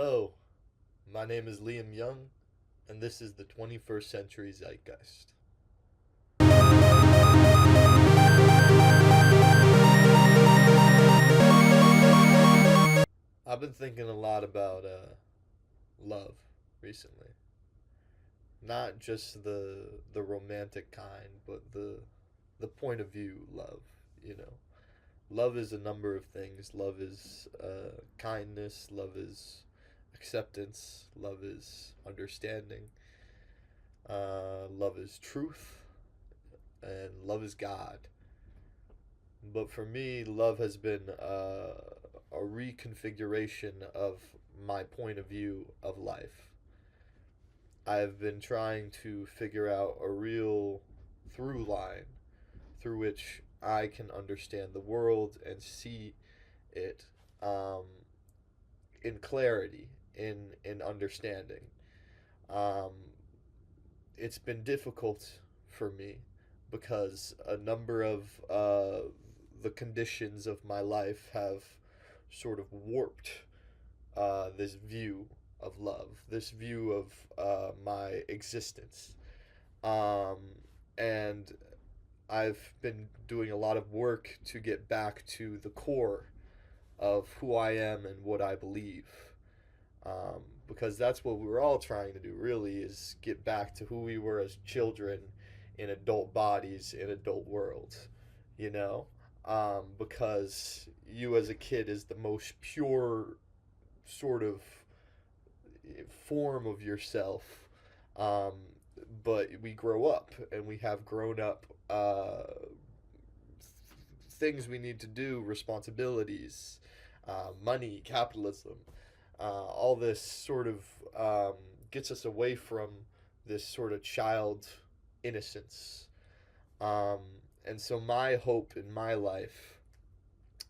Hello, my name is Liam Young, and this is the 21st Century Zeitgeist. I've been thinking a lot about love recently. Not just the romantic kind, but the point of view love, you know. Love is a number of things. Love is kindness, love is acceptance, love is understanding, love is truth, and love is God. But for me, love has been a reconfiguration of my point of view of life. I've been trying to figure out a real through line through which I can understand the world and see it um, in clarity, in understanding. Um, it's been difficult for me because a number of the conditions of my life have sort of warped this view of love, this view of my existence. Um, and I've been doing a lot of work to get back to the core of who I am and what I believe. Because that's what we're all trying to do, really, is get back to who we were as children in adult bodies in adult worlds, you know? Because you as a kid is the most pure sort of form of yourself. Um, but we grow up and we have grown up things we need to do, responsibilities, money, capitalism, all this sort of gets us away from this sort of child innocence. Um, and so, my hope in my life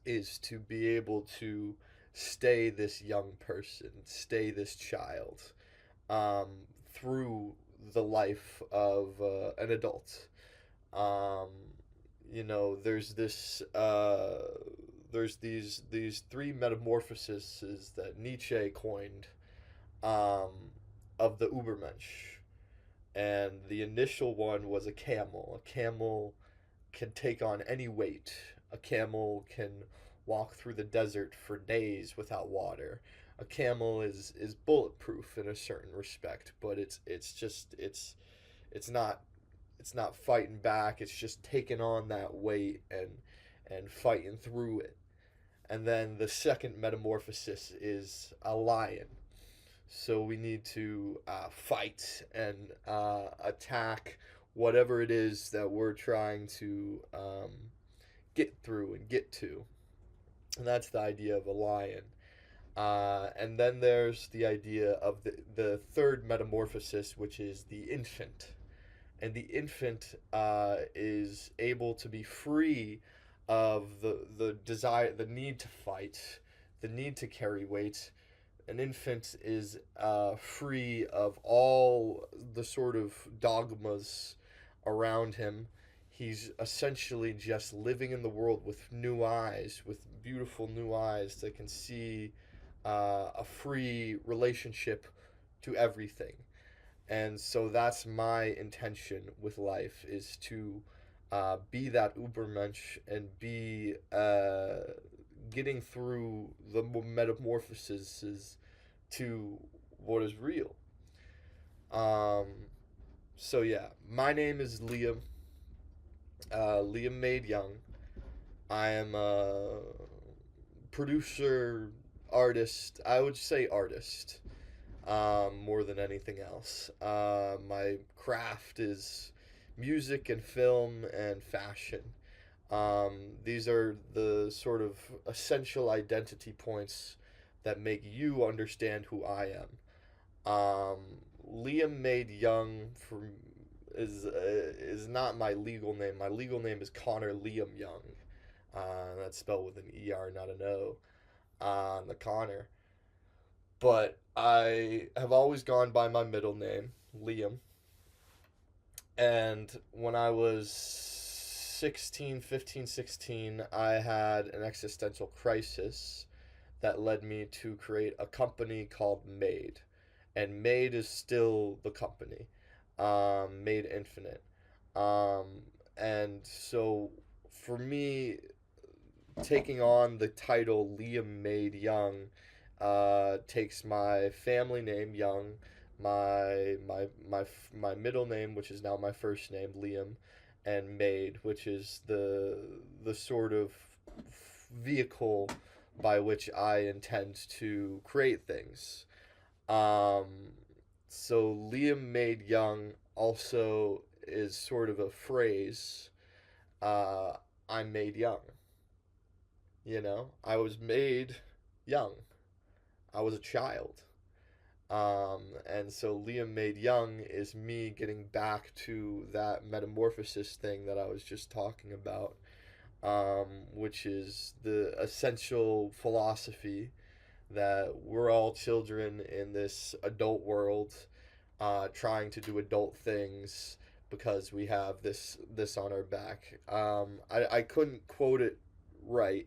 is to be able to stay this young person, stay this child um, through the life of an adult. Um, there's these three metamorphoses that Nietzsche coined um, of the Ubermensch, and the initial one was a camel. A camel can take on any weight. A camel can walk through the desert for days without water. A camel is bulletproof in a certain respect, but it's not it's not fighting back. It's just taking on that weight and fighting through it. And then the second metamorphosis is a lion. So we need to fight and attack whatever it is that we're trying to get through and get to. And that's the idea of a lion. And then there's the idea of the third metamorphosis, which is the infant. And the infant is able to be free of the desire, the need to fight, the need to carry weight. An infant is free of all the sort of dogmas around him. He's essentially just living in the world with new eyes, with beautiful new eyes that can see a free relationship to everything. And so that's my intention with life, is to be that Ubermensch and be getting through the metamorphoses to what is real. Um, so yeah, my name is Liam. Liam Made Young. I am a producer, artist. I would say artist more than anything else. My craft is music and film and fashion. These are the sort of essential identity points that make you understand who I am. Liam Made Young is not my legal name. My legal name is Connor Liam Young. That's spelled with an ER, not an O, on the Connor. But I have always gone by my middle name, Liam. And when I was 16, 15, 16, I had an existential crisis that led me to create a company called Made. And Made is still the company, Made Infinite. Um, and so for me, taking on the title Liam Made Young takes my family name Young, my middle name, which is now my first name Liam, and Made, which is the sort of vehicle by which I intend to create things. Um, so Liam Made Young also is sort of a phrase. Uh, I'm made young. I was made young. I was a child. And so Liam Made Young is me getting back to that metamorphosis thing that I was just talking about, which is the essential philosophy that we're all children in this adult world, trying to do adult things because we have this on our back. I couldn't quote it right,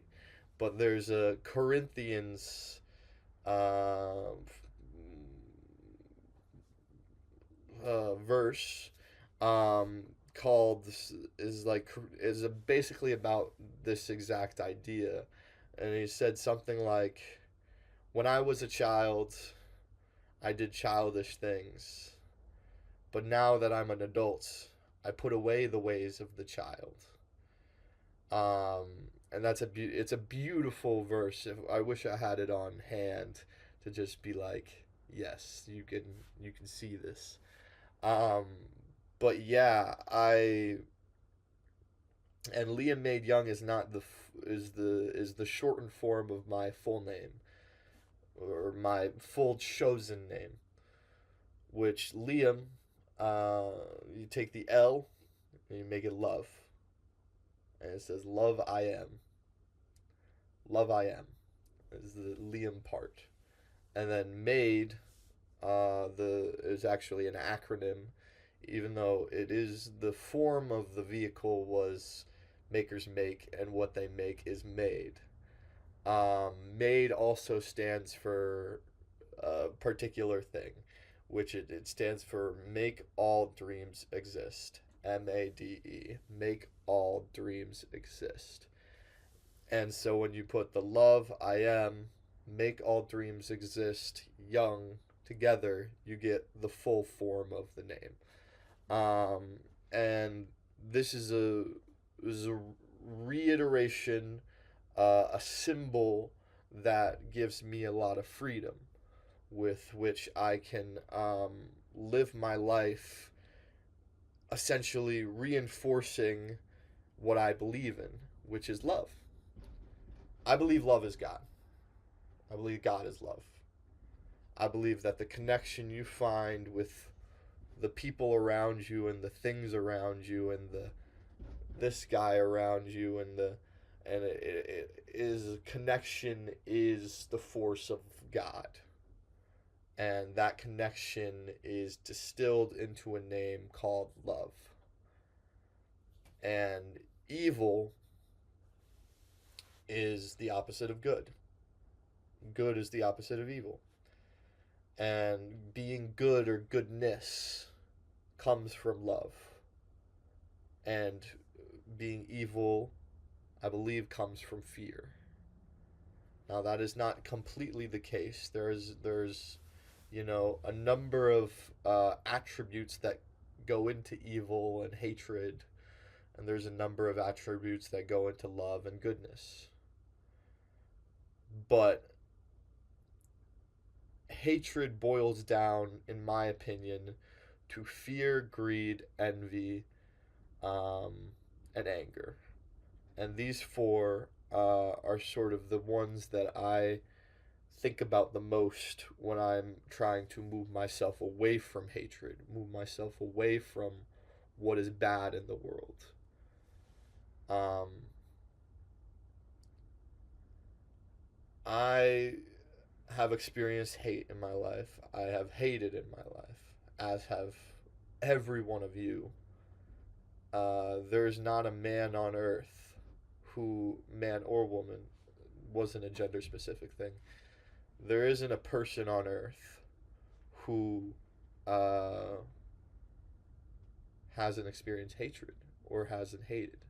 but there's a Corinthians uh, verse um, called is basically about this exact idea, and he said something like, "When I was a child, I did childish things, but now that I'm an adult, I put away the ways of the child." Um, and it's a beautiful verse. I wish I had it on hand to just be like, yes, you can see this. Um, but yeah, I and Liam Made Young is not the shortened form of my full name or my full chosen name, which Liam, uh, you take the L and you make it love, and it says love I am. Love I am is the Liam part, and then made the is actually an acronym, even though it is the form of the vehicle was makers make, and what they make is made. Made also stands for a particular thing, which it stands for make all dreams exist. MADE. Make all dreams exist. And so when you put the love I am, make all dreams exist, young together, you get the full form of the name. And this is a reiteration, a symbol that gives me a lot of freedom with which I can live my life, essentially reinforcing what I believe in, which is love. I believe love is God. I believe God is love. I believe that the connection you find with the people around you and the things around you and this guy around you and it is connection is the force of God, and that connection is distilled into a name called love. And evil is the opposite of good. Good is the opposite of evil. And being good or goodness comes from love. And being evil, I believe, comes from fear. Now that is not completely the case. There's a number of attributes that go into evil and hatred, and there's a number of attributes that go into love and goodness. But hatred boils down, in my opinion, to fear, greed, envy, um, and anger. And these four are sort of the ones that I think about the most when I'm trying to move myself away from hatred, move myself away from what is bad in the world. Um, I have experienced hate in my life. I have hated in my life, as have every one of you. There's not a man on earth man or woman, wasn't a gender specific thing. There isn't a person on earth who uh, hasn't experienced hatred or hasn't hated.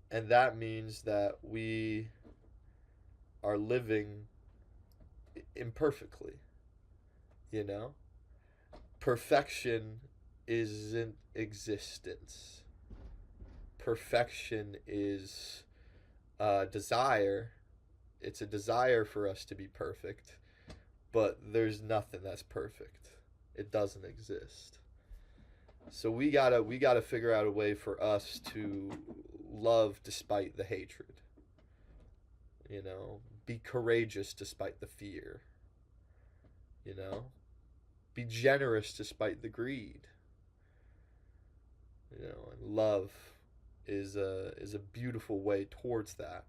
And that means that we are living imperfectly, you know? Perfection isn't existence. Perfection is desire. It's a desire for us to be perfect, but there's nothing that's perfect. It doesn't exist. So we gotta figure out a way for us to love despite the hatred. You know, be courageous despite the fear. You know, be generous despite the greed. You know, and love is a beautiful way towards that.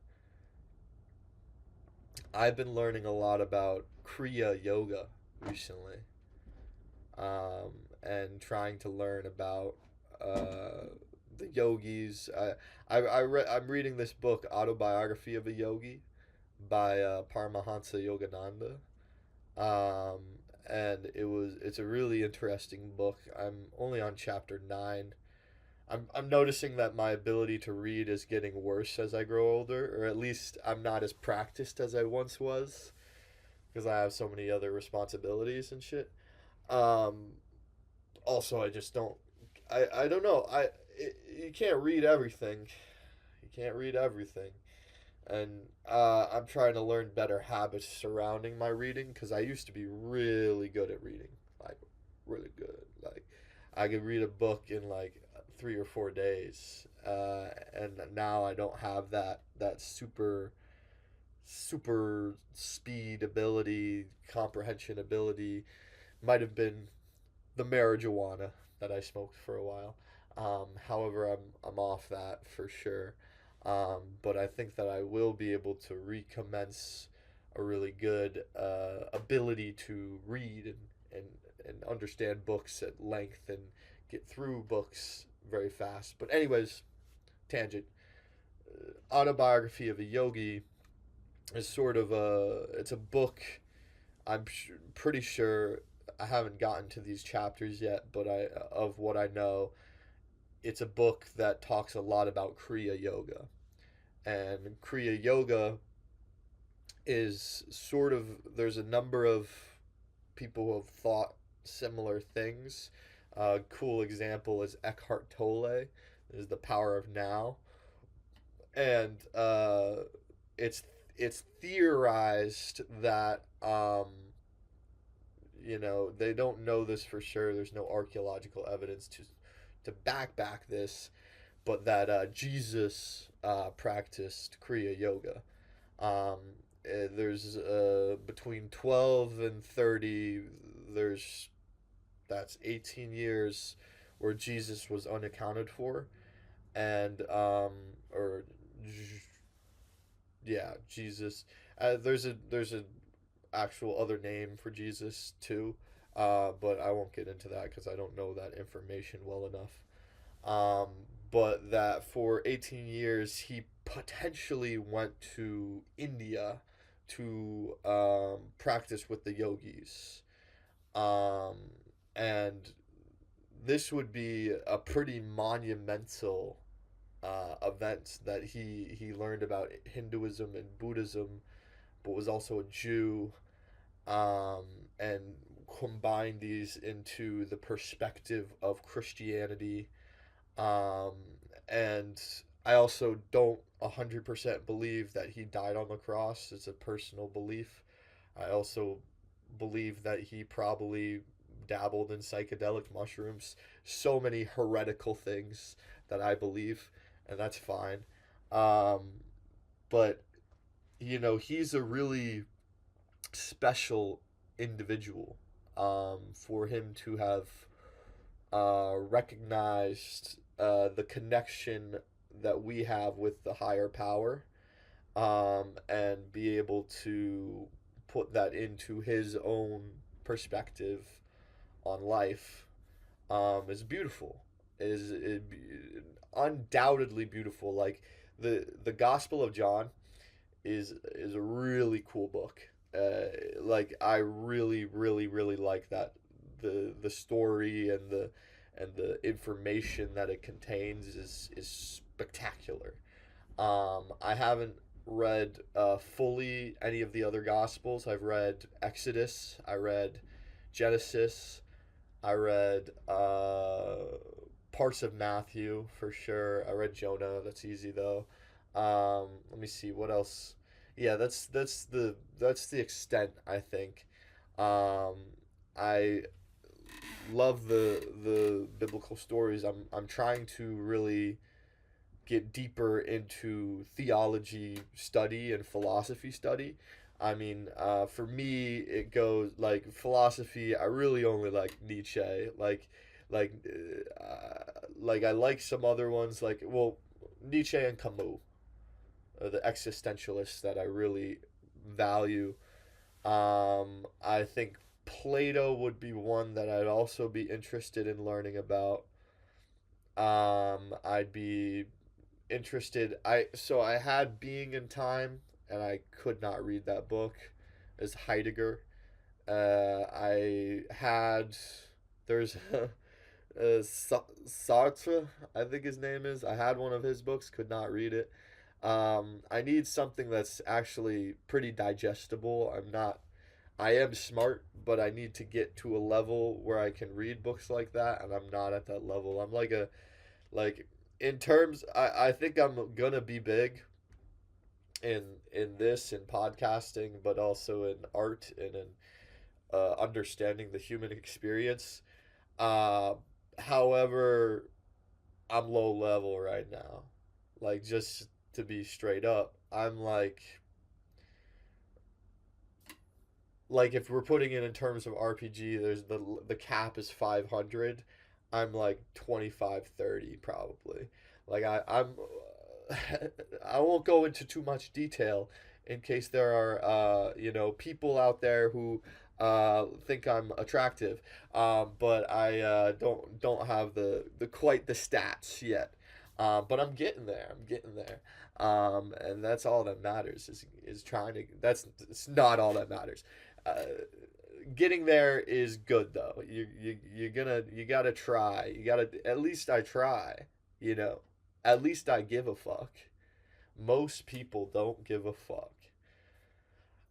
I've been learning a lot about Kriya Yoga recently, and trying to learn about the yogis. I'm reading this book, Autobiography of a Yogi, by Paramahansa Yogananda, um, and it's a really interesting book. I'm only on chapter 9. I'm noticing that my ability to read is getting worse as I grow older, or at least I'm not as practiced as I once was, because I have so many other responsibilities and shit. Um, Also, I just don't. I don't know. You can't read everything. You can't read everything, and I'm trying to learn better habits surrounding my reading because I used to be really good at reading, like really good. Like I could read a book in like 3 or 4 days, and now I don't have that super speed ability, comprehension ability. Might have been the marijuana that I smoked for a while. However, I'm off that for sure. But I think that I will be able to recommence a really good ability to read and, and understand books at length and get through books very fast. But anyways, tangent. Autobiography of a Yogi is sort of it's a book. Pretty sure I haven't gotten to these chapters yet, but of what I know, it's a book that talks a lot about Kriya Yoga. And Kriya Yoga is sort of there's a number of people who have thought similar things. Cool example is Eckhart Tolle, is The Power of Now, and it's it's theorized that they don't know this for sure. There's no archaeological evidence to back this, but that Jesus practiced Kriya Yoga. Um, there's between 12 and 30. There's That's 18 years where Jesus was unaccounted for, and or yeah, Jesus. There's a actual other name for Jesus too, but I won't get into that because I don't know that information well enough. Um, but that for 18 years he potentially went to India to practice with the yogis. Um, and this would be a pretty monumental event that he learned about Hinduism and Buddhism, but was also a Jew, um, and combined these into the perspective of Christianity. Um, and I also don't 100% believe that he died on the cross. It's a personal belief. I also believe that he probably dabbled in psychedelic mushrooms. So many heretical things that I believe, and that's fine. Um, but, he's a really special individual, for him to have recognized the connection that we have with the higher power, and be able to put that into his own perspective on life, is beautiful. Undoubtedly beautiful. Like the Gospel of John is a really cool book. Like I really really like that, the story and the information that it contains is spectacular. I haven't read fully any of the other Gospels. I've read Exodus, I read Genesis, I read parts of Matthew for sure. I read Jonah. That's easy though. Let me see what else. Yeah, that's the extent I think. Um, I love the biblical stories. I'm trying to really get deeper into theology study and philosophy study. I mean, for me, it goes like philosophy. I really only like Nietzsche. Like, like I like some other ones. Like, well, Nietzsche and Camus are the existentialists that I really value. I think Plato would be one that I'd also be interested in learning about. I'd be interested. I had Being in Time, and I could not read that book. As Heidegger. I had there's Sartre, I think his name is. I had one of his books, could not read it. I need something that's actually pretty digestible. I am smart, but I need to get to a level where I can read books like that, and I'm not at that level. I'm like in terms I think I'm gonna be big in this in podcasting, but also in art and in understanding the human experience. Uh, However, I'm low level right now. Like just to be straight up, I'm like if we're putting it in terms of RPG, there's the cap is 500. I'm like 25, 30 probably. Like I'm I won't go into too much detail in case there are people out there who think I'm attractive. But I don't have the quite the stats yet. But I'm getting there. I'm getting there. And that's all that matters is trying to. That's it's not all that matters. Uh, Getting there is good though. You gotta try. You gotta at least I try. You know, at least I give a fuck. Most people don't give a fuck.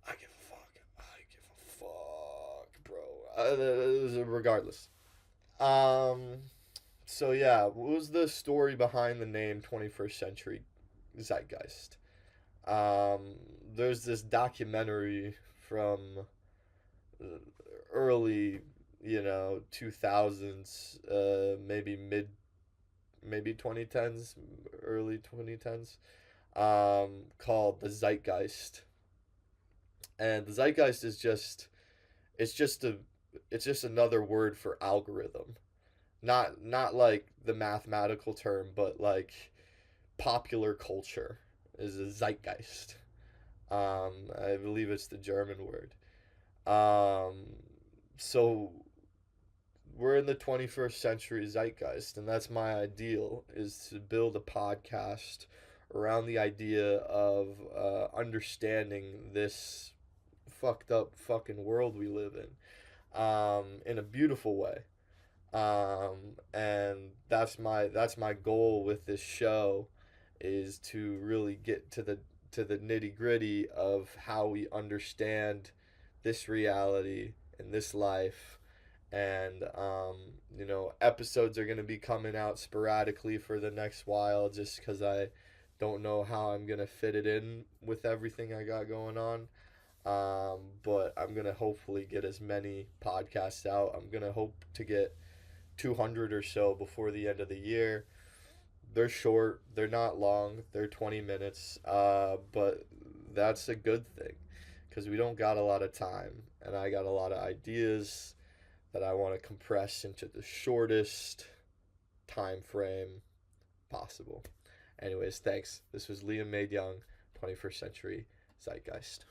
I give a fuck. I give a fuck, bro. Regardless. Um. So yeah, what was the story behind the name 21st Century Zeitgeist? Um. There's this documentary from early, 2000s, maybe 2010s, early 2010s, called the Zeitgeist. And the Zeitgeist is just it's just a it's just another word for algorithm. Not like the mathematical term, but like popular culture is a Zeitgeist. I believe it's the German word. Um, so we're in the 21st century zeitgeist, and that's my ideal, is to build a podcast around the idea of understanding this fucked up fucking world we live in a beautiful way. And that's my goal with this show, is to really get to the nitty gritty of how we understand this reality and this life. And episodes are going to be coming out sporadically for the next while, just because I don't know how I'm going to fit it in with everything I got going on. But I'm going to hopefully get as many podcasts out. I'm going to hope to get 200 or so before the end of the year. They're short, they're not long, they're 20 minutes, but that's a good thing, because we don't got a lot of time, and I got a lot of ideas that I want to compress into the shortest time frame possible. Anyways, thanks. This was Liam Made Young, 21st Century Zeitgeist.